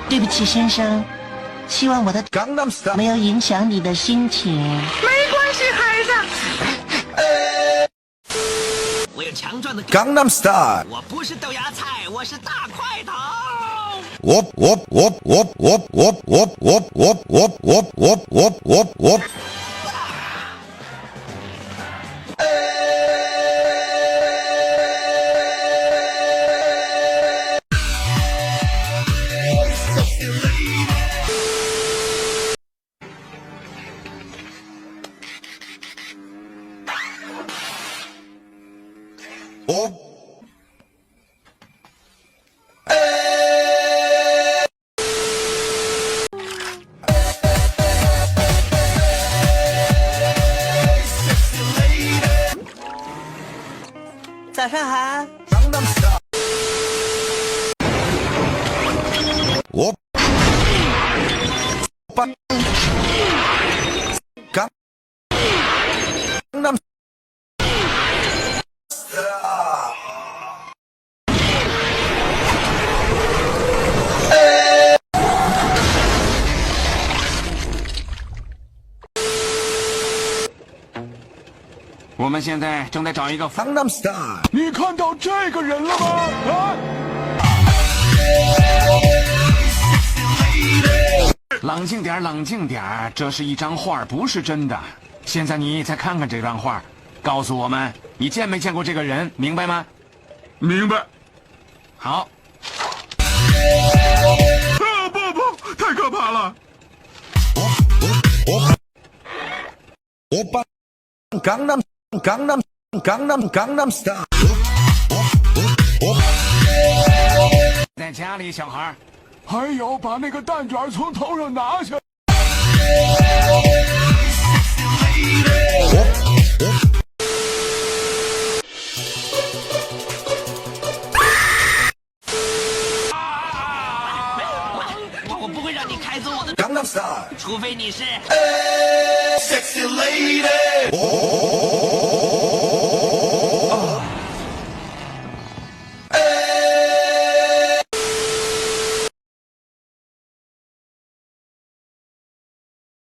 对不起，先生，希望我的没有影响你的心情。没关系，孩子。我有强壮的Gangnam Style。我不是豆芽菜，我是大块头。早上好。我们现在正在找一个。Gangnam Style。你看到这个人了吗？啊！冷静点，冷静点，这是一张画，不是真的。现在你再看看这张画，告诉我们你见没见过这个人，明白吗？明白。好。不，太可怕了。Gangnam Style。在家里，小孩。还有，把那个蛋卷从头上拿下。我不会让你开走我的 Gangnam Style。除非你是。Sexy lady。